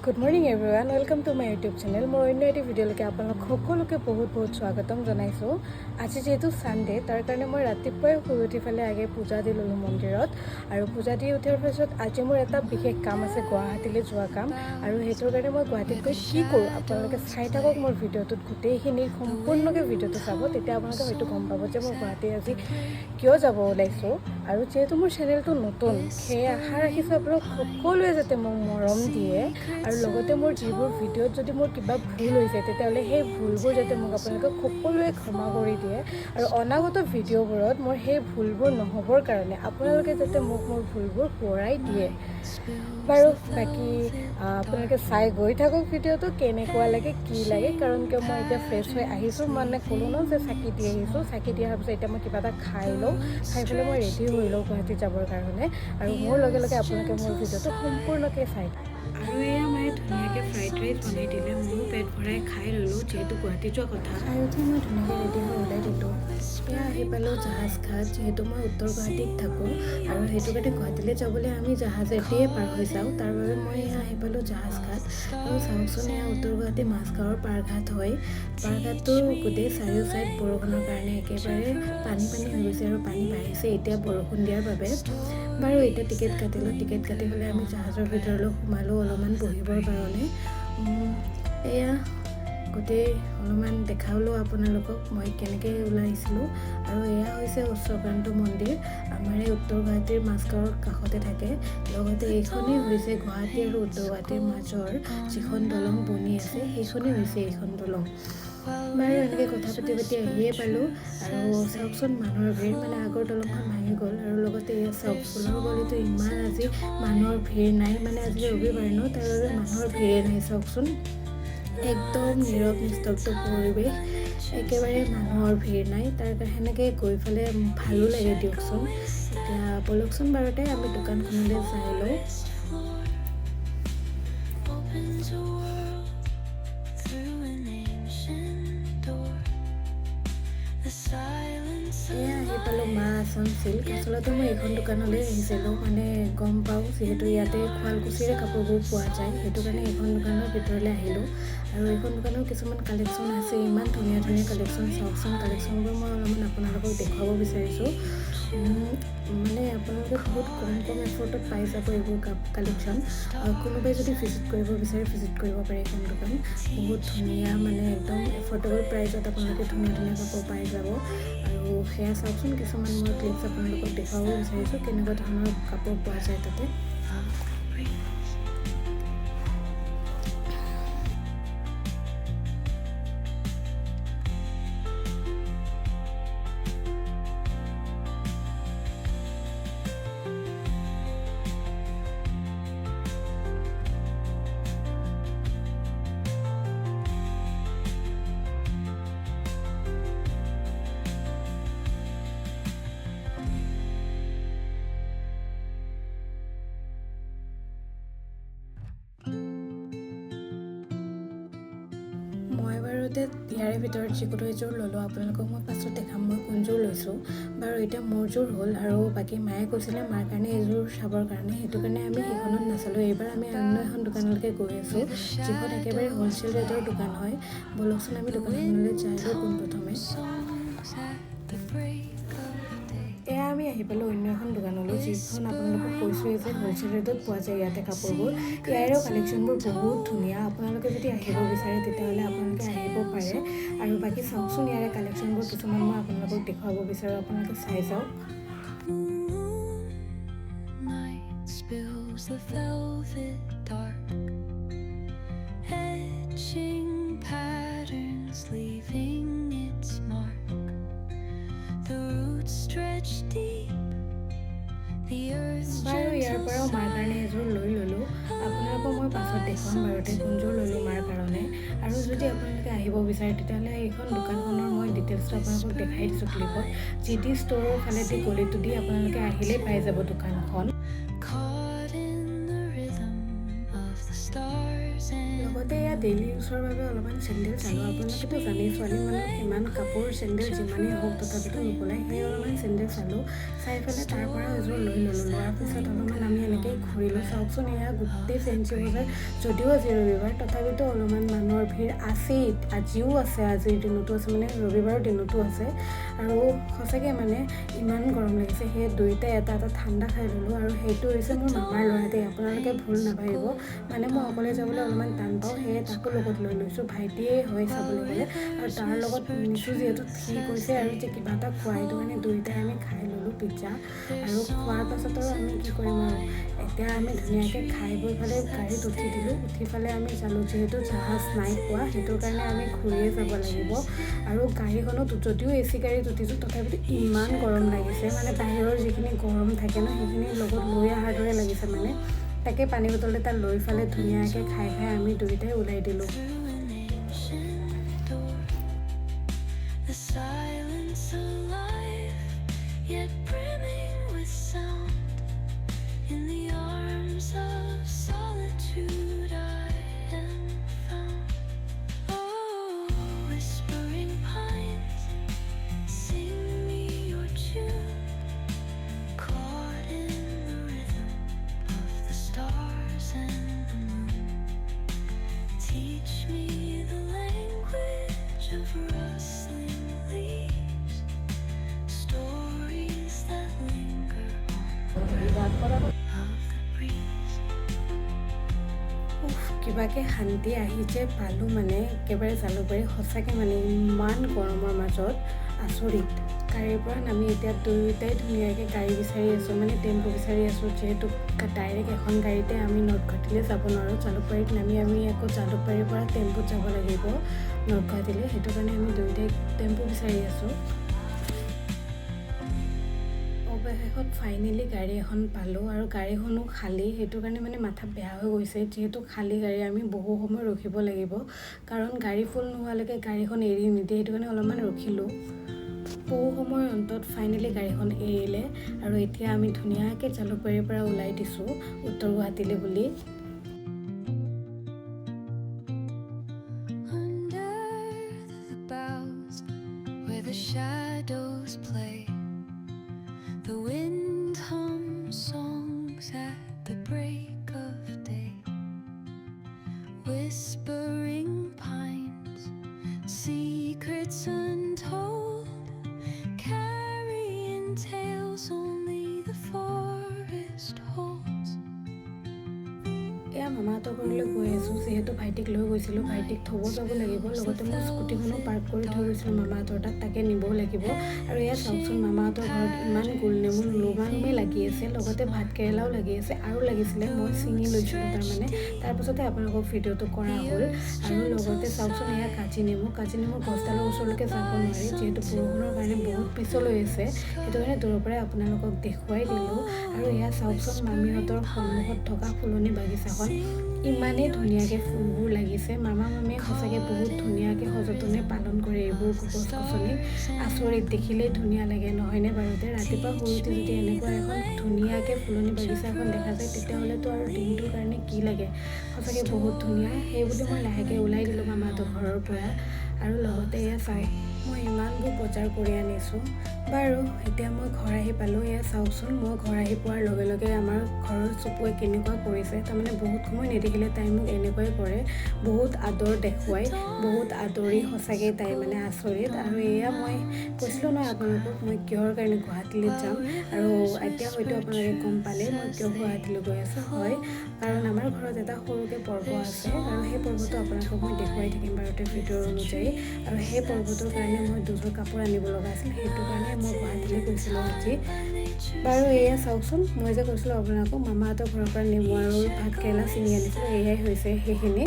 Good morning everyone, welcome to my YouTube channel. মই অন্য এটা ভিডিঅ'লৈকে আপোনালোক সকলোকে বহুত স্বাগতম জনাইছোঁ। আজি যেহেতু সানডে তাৰ কাৰণে মই ৰাতিপুৱাই শুই উঠি পেলাই আগে পূজা দি ল'লোঁ মন্দিৰত আৰু পূজা দি উঠাৰ পিছত আজি মোৰ এটা বিশেষ কাম আছে গুৱাহাটীলৈ যোৱা কাম আৰু সেইটোৰ কাৰণে মই গুৱাহাটীত গৈ কি কৰোঁ আপোনালোকে চাই থাকক মোৰ ভিডিঅ'টোত গোটেইখিনি সম্পূৰ্ণকৈ ভিডিঅ'টো চাব তেতিয়া আপোনালোকে হয়তো গম পাব যে মই গুৱাহাটী আজি কিয় যাব ওলাইছোঁ আৰু যেহেতু মোৰ চেনেলটো নতুন সেই আশা ৰাখিছোঁ আপোনালোক সকলোৱে যাতে মোক মৰম দিয়ে আৰু লগতে মোৰ যিবোৰ ভিডিঅ'ত যদি মোৰ কিবা ভুল হৈছে তেতিয়াহ'লে সেই ভুলবোৰ যাতে মোক আপোনালোকে সকলোৱে ক্ষমা কৰি দিয়ে আৰু অনাগত ভিডিঅ'বোৰত মোৰ সেই ভুলবোৰ নহ'বৰ কাৰণে আপোনালোকে যাতে মোক মোৰ ভুলবোৰ সোঁৱৰাই দিয়ে বাৰু বাকী আপোনালোকে চাই গৈ থাকক ভিডিঅ'টো কেনেকুৱা লাগে কি লাগে কাৰণ কিয় মই এতিয়া ফ্ৰেছ হৈ আহিছোঁ মানে ক'লোঁ ন যে চাকি দি আহিছোঁ চাকি দিয়াৰ পিছত এতিয়া মই কিবা এটা খাই লওঁ খাই পেলাই মই ৰেডি হৈ লওঁ গুৱাহাটী যাবৰ কাৰণে আৰু মোৰ লগে লগে আপোনালোকে মোৰ ভিডিঅ'টো সম্পূৰ্ণকৈ চাই আৰু এয়া মই ধুনীয়াকৈ ফ্ৰাইড ৰাইচ বনাই দিলে ময়ো পেট ভৰাই খাই ল'লোঁ যিহেতু গুৱাহাটী যোৱা কথা খাই উঠি মই ধুনীয়াকৈ ৰেডি হৈ ওলাই দিলোঁ এয়া আহি পালোঁ জাহাজ ঘাট যিহেতু মই উত্তৰ গুৱাহাটীত থাকোঁ আৰু সেইটো কাৰণে গুৱাহাটীলৈ যাবলৈ আমি জাহাজেদিয়ে পাৰ হৈ যাওঁ তাৰ বাবে মই এয়া আহি পালোঁ জাহাজ ঘাট আৰু চাওকচোন এয়া উত্তৰ গুৱাহাটী মাজগাঁৱৰ পাৰঘাট হয় পাৰঘাটটো গোটেই চাৰিও ছাইড বৰষুণৰ কাৰণে একেবাৰে পানী হৈ গৈছে আৰু পানী বাঢ়িছে এতিয়া বৰষুণ দিয়াৰ বাবে বাৰু এতিয়া টিকেট কাটিলোঁ টিকেট কাটি পেলাই আমি জাহাজৰ ভিতৰলৈ সোমালোঁ অলপমান বহিবৰ কাৰণে এয়া গোটেই অলপমান দেখালোঁ আপোনালোকক মই কেনেকৈ ওলাইছিলোঁ আৰু এয়া হৈছে উচ্চক্ৰান্ত মন্দিৰ আমাৰ এই উত্তৰ গুৱাহাটীৰ মাজগাঁৱৰ কাষতে থাকে লগতে এইখনেই হৈছে গুৱাহাটী আৰু উত্তৰ গুৱাহাটীৰ মাজৰ যিখন দলং বনি আছে সেইখনেই হৈছে এইখন দলং বাৰু এনেকৈ কথা পাতি আহিয়ে পালোঁ আৰু চাওকচোন মানুহৰ ভিৰ মানে আগৰ দলংখন ভাঙি গ'ল আৰু লগতে এয়া চাওক ফুলৰ গলিটো ইমান আজি মানুহৰ ভিৰ নাই মানে আজি ৰবিবাৰ ন তাৰ বাবে মানুহৰ ভিৰে নাই চাওকচোন একদম নীৰৱ নিস্তব্ধ পৰিৱেশ একেবাৰে মানুহৰ ভিৰ নাই তাৰ কাৰণে সেনেকৈ গৈ পেলাই ভালো লাগে দিয়কচোন এতিয়া বলকচোন বাৰতে আমি দোকানখনলৈ চাই লওঁ এয়া আহি পালোঁ মা আছাম চিল্ক আচলতে মই এইখন দোকানলৈ আহিছিলোঁ মানে গম পাওঁ যিহেতু ইয়াতে শুৱালকুছিৰে কাপোৰবোৰ পোৱা যায় সেইটো কাৰণে এইখন দোকানৰ ভিতৰলৈ আহিলোঁ আৰু এইখন দোকানৰ কিছুমান কালেকশ্যন আছে ইমান ধুনীয়া কালেকশ্যন চাওকচোন কালেকশ্যনবোৰ মই অলপমান আপোনালোকক দেখুৱাব বিচাৰিছোঁ মানে আপোনালোকে বহুত কম এফৰ্টত পাই যাব এইবোৰ কালেকশ্যন কোনোবাই যদি ভিজিট কৰিব বিচাৰে ভিজিট কৰিব পাৰে এইখন দোকান বহুত ধুনীয়া মানে একদম এফৰ্ডেবল প্ৰাইচত আপোনালোকে ধুনীয়া কাপোৰ পাই যাব আৰু সেয়া চাওকচোন কিছুমান মই ক্লিপছ আপোনালোকক দেখুৱাব বিচাৰিছোঁ কেনেকুৱা ধৰণৰ কাপোৰ পোৱা যায় তাতে মই বাৰু ইয়াৰে ভিতৰত যিকোনো এযোৰ ল'লোঁ আপোনালোকক মই পাছত দেখাম মই কোনযোৰ লৈছোঁ বাৰু এতিয়া মোৰযোৰ হ'ল আৰু বাকী মায়ে কৈছিলে মাৰ কাৰণে এইযোৰ চাবৰ কাৰণে সেইটো কাৰণে আমি সেইখনত নাচালোঁ এইবাৰ আমি অন্য এখন দোকানলৈকে গৈ আছোঁ যিখন একেবাৰে হ'লচেল ৰেটৰ দোকান হয় বলকচোন আমি দোকানখনলৈ যাই লওঁ পোনপ্ৰথমে এয়া আমি আহি পালোঁ অন্য এখন দোকানলৈ যিখন আপোনালোকক কৈছোঁৱেই যে হ'লচেল ৰেটত পোৱা যায় ইয়াতে কাপোৰবোৰ ইয়াৰে কালেকশ্যনবোৰ বহুত ধুনীয়া আপোনালোকে যদি আহিব বিচাৰে তেতিয়াহ'লে আপোনালোকে আহিব পাৰে আৰু বাকী চাওকচোন ইয়াৰে কালেকশ্যনবোৰ কিছুমান মই আপোনালোকক দেখুৱাব বিচাৰোঁ আপোনালোকে চাই যাওক বাৰু ইয়াৰ পৰাও মাৰ কাৰণে এযোৰ লৈ ল'লোঁ আপোনালোকক মই পাছত দেখুৱাম বাৰুতে কোনযোৰ ল'লোঁ মাৰ কাৰণে আৰু যদি আপোনালোকে আহিব বিচাৰে তেতিয়াহ'লে এইখন দোকানখনৰ মই ডিটেইলছটো আপোনালোকক দেখাই দিছোঁ ক্লিপত GT ষ্ট'ৰৰ ফালেদি গলিটো দি আপোনালোকে আহিলেই পাই যাব দোকানখন লগতে এয়া ডেইলি ইউজৰ বাবে অলপমান চেণ্ডেল চালোঁ আপোনালোকেতো জানেই ছোৱালী মানুহৰ ইমান কাপোৰ চেণ্ডেল যিমানেই হওক তথাপিতো নোকোলাই সেই অলপমান চেণ্ডেল চালোঁ চাই পেলাই তাৰ পৰা এযোৰ লৈ ল'লোঁ লোৱাৰ পিছত অলপমান আমি এনেকৈ ঘূৰিলোঁ চাওকচোন এয়া গোটেই ফেঞ্চি বজাৰ যদিও আজি ৰবিবাৰ তথাপিতো অলপমান মানুহৰ ভিৰ আছেই আজিও আছে আজিৰ দিনতো আছে মানে ৰবিবাৰৰ দিনতো আছে আৰু সঁচাকৈ মানে ইমান গৰম লাগিছে সেই দুয়োটাই এটা এটা ঠাণ্ডা খাই ল'লোঁ আৰু সেইটো হৈছে মোৰ মামাৰ ল'ৰা দেই আপোনালোকে ভুল নাভাবিব মানে মই অকলে যাবলৈ অলপমান টান পাওঁ সেয়ে তাকো লগত লৈ লৈছোঁ ভাইটিয়ে হয় চাবলৈ গ'লে আৰু তাৰ লগত নিছোঁ যিহেতু সি কৈছে আৰু যে কিবা এটা খোৱাইটো মানে দুয়োটাই আমি খাই ল'লোঁ পিজ্জা আৰু খোৱাৰ পাছত আৰু আমি কি কৰিম আৰু এতিয়া আমি ধুনীয়াকৈ খাই বৈ ফালে গাড়ীত উঠি দিলোঁ উঠি ফালে আমি চালোঁ যিহেতু জাহাজ নাই পোৱা সেইটোৰ কাৰণে আমি ঘূৰিয়ে যাব লাগিব আৰু গাড়ীখনত যদিও এ চি গাড়ীত উঠিছোঁ তথাপিতো ইমান গৰম লাগিছে মানে বাহিৰৰ যিখিনি গৰম থাকে ন সেইখিনি লগত লৈ অহাৰ দৰে লাগিছে মানে তাকে পানী বটল এটা লৈ ফালে ধুনীয়াকৈ খাই খাই আমি দুয়োটাই ওলাই দিলোঁ কিবাকৈ শান্তি আহি যে পালোঁ মানে একেবাৰে জালুকবাৰী সঁচাকৈ মানে ইমান গৰমৰ মাজত আচৰিত গাড়ীৰ পৰা নামি এতিয়া দুয়োটাই ধুনীয়াকৈ গাড়ী বিচাৰি আছোঁ মানে টেম্পু বিচাৰি আছোঁ যিহেতু ডাইৰেক্ট এখন গাড়ীতে আমি নৰ্থ গুৱাহাটীলৈ যাব নোৱাৰোঁ জালুকবাৰীত নামি আমি আকৌ জালুকবাৰীৰ পৰা টেম্পুত যাব লাগিব নৰ্থ গুৱাহাটীলৈ সেইটো কাৰণে আমি দুয়োটাই টেম্পু বিচাৰি আছোঁ অৱশেষত ফাইনেলি গাড়ী এখন পালোঁ আৰু গাড়ীখনো খালী সেইটো কাৰণে মানে মাথা বেয়া হৈ গৈছে যিহেতু খালী গাড়ী আমি বহু সময় ৰখিব লাগিব কাৰণ গাড়ী ফুল নোহোৱালৈকে গাড়ীখন এৰি নিদিয়ে সেইটো কাৰণে অলপমান ৰখিলোঁ বহু সময়ৰ অন্তত ফাইনেলি গাড়ীখন এৰিলে আৰু এতিয়া আমি ধুনীয়াকৈ জালুকবাৰীৰ পৰা ওলাই দিছোঁ উত্তৰ গুৱাহাটীলৈ বুলি The wind hums songs at the break of day, whispering pines, secrets untold, carrying tales only the forest holds. এয়া মামাহঁতৰ ঘৰলৈ গৈ আছোঁ যিহেতু ভাইটিক লৈ গৈছিলোঁ ভাইটিক থ'ব যাব লাগিব লগতে মই স্কুটিখনো পাৰ্ক কৰি থৈ গৈছিলোঁ মামাহঁতৰ তাত তাকে নিবও লাগিব আৰু এয়া চাওকচোন মামাহঁতৰ ঘৰত ইমান গোলনেমু লোমালোমেই লাগি আছে লগতে ভাত কেৰেলাও লাগি আছে আৰু লাগিছিলে মই ছিঙি লৈছিলোঁ তাৰমানে তাৰপাছতে আপোনালোকক ভিডিঅ'টো কৰা হ'ল আৰু লগতে চাওকচোন এয়া কাজি নেমু গছডালৰ ওচৰলৈকে যাব নোৱাৰি যিহেতু বৰষুণৰ কাৰণে বহুত পিছলৈ আছে সেইটো কাৰণে দূৰৰ পৰাই আপোনালোকক দেখুৱাই দিলোঁ আৰু এয়া চাওকচোন মামীহঁতৰ সন্মুখত থকা ফুলনি বাগিচাখন ইমানেই ধুনীয়াকৈ ফুলবোৰ লাগিছে মামীয়ে সঁচাকৈ বহুত ধুনীয়াকৈ সযতনে পালন কৰে এইবোৰ গছ গছনি আচৰিত দেখিলেই ধুনীয়া লাগে নহয়নে বাৰুতে ৰাতিপুৱা শুই উঠি যদি এনেকুৱা এখন ধুনীয়াকৈ ফুলনি বাগিচা এখন দেখা যায় তেতিয়াহ'লেতো আৰু দিনটোৰ কাৰণে কি লাগে সঁচাকৈ বহুত ধুনীয়া সেইবুলি মই লাহেকৈ ওলাই দিলোঁ মামাহঁতৰ ঘৰৰ পৰা আৰু লগতে এয়া চাই মই ইমানবোৰ বজাৰ কৰি আনিছোঁ বাৰু এতিয়া মই ঘৰ আহি পালোঁ এয়া চাওকচোন মই ঘৰ আহি পোৱাৰ লগে লগে আমাৰ ঘৰৰ চকুৱে কেনেকুৱা কৰিছে তাৰমানে বহুত সময় নেদেখিলে তাই মোক এনেকুৱাই কৰে বহুত আদৰ দেখুৱাই বহুত আদৰি সঁচাকৈ তাই মানে আচৰিত আৰু এয়া মই কৈছিলোঁ নহয় আপোনালোকক মই কিহৰ কাৰণে গুৱাহাটীলৈ যাম আৰু এতিয়া হয়তো আপোনালোকে গম পালে মই কিয় গুৱাহাটীলৈ গৈ আছোঁ হয় কাৰণ আমাৰ ঘৰত এটা সৰুকৈ পৰ্ব আছে আৰু সেই পৰ্বটো আপোনালোকক মই দেখুৱাই থাকিম বাৰুতে ভিডিঅ'ৰ অনুযায়ী আৰু সেই পৰ্বটোৰ কাৰণে মই দুযোৰ কাপোৰ আনিব লগা আছিল সেইটো কাৰণে মই গুৱাহাটীলৈ গৈছিলোঁ আজি বাৰু এয়া চাওকচোন মই যে কৈছিলোঁ আপোনালোকক মামাহঁতৰ ঘৰৰ পৰা নেমু আৰু ভাত কেৰেলা ছিঙি আনিছিলোঁ এয়াই হৈছে সেইখিনি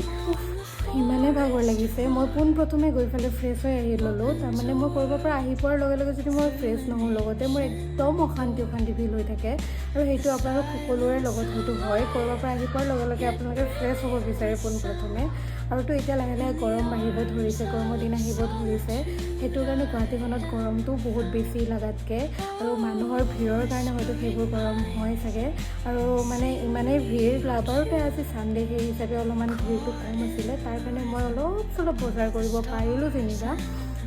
ইমানে ভাগৰ লাগিছে মই পোনপ্ৰথমে গৈ পেলাই ফ্ৰেছ হৈ আহি ল'লোঁ তাৰমানে মই ক'ৰবাৰ পৰা আহি পোৱাৰ লগে লগে যদি মই ফ্ৰেছ নহওঁ লগতে মোৰ একদম অশান্তি ফিল হৈ থাকে আৰু সেইটো আপোনালোক সকলোৰে লগত হয়তো হয় ক'ৰবাৰ পৰা আহি পোৱাৰ লগে লগে আপোনালোকে ফ্ৰেছ হ'ব বিচাৰে পোনপ্ৰথমে আৰুতো এতিয়া লাহে লাহে গৰম বাঢ়িব ধৰিছে গৰমৰ দিন আহিব ধৰিছে সেইটো কাৰণে গুৱাহাটীখনত গৰমটো বহুত বেছি লগাতকৈ আৰু মানুহৰ ভিৰৰ কাৰণে হয়তো সেইবোৰ গৰম হয় চাগে আৰু মানে ইমানেই ভিৰ বাৰুতে আজি ছানডে সেই হিচাপে অলপমান ভিৰটো কম আছিলে তাৰ কাৰণে মই অলপ চলপ বজাৰ কৰিব পাৰিলোঁ যেনিবা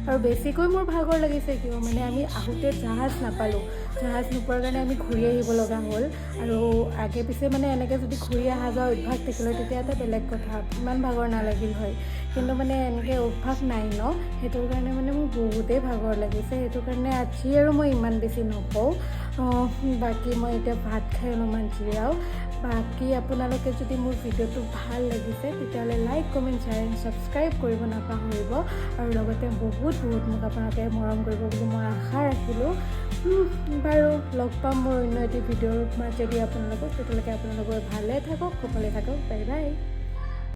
আৰু বেছিকৈ মোৰ ভাগৰ লাগিছে কিয় মানে আমি আহোঁতে জাহাজ নাপালোঁ জাহাজ নোপোৱাৰ কাৰণে আমি ঘূৰি আহিব লগা হ'ল আৰু আগে পিছে মানে এনেকৈ যদি ঘূৰি অহা যোৱা অভ্যাস থাকিলে তেতিয়া এটা বেলেগ কথা ইমান ভাগৰ নালাগিল হয় কিন্তু মানে এনেকৈ অভ্যাস নাই ন সেইটো কাৰণে মানে মোৰ বহুতেই ভাগৰ লাগিছে সেইটো কাৰণে আজি আৰু মই ইমান বেছি নকওঁ বাকী মই এতিয়া ভাত খাই অলপমান জিৰাওঁ বাকী আপোনালোকে যদি মোৰ ভিডিঅ'টো ভাল লাগিছে তেতিয়াহ'লে like comment share and subscribe কৰিব নাপাহৰিব আৰু লগতে বহুত মোক আপোনালোকে মৰম কৰিব বুলি মই আশা ৰাখিলোঁ বাৰু লগ পাম মোৰ অন্য এটি ভিডিঅ'ৰ মাজেদি আপোনালোকক তেতিয়ালৈকে আপোনালোকৰ ভালে থাকক কুশলে থাকক বাই বাই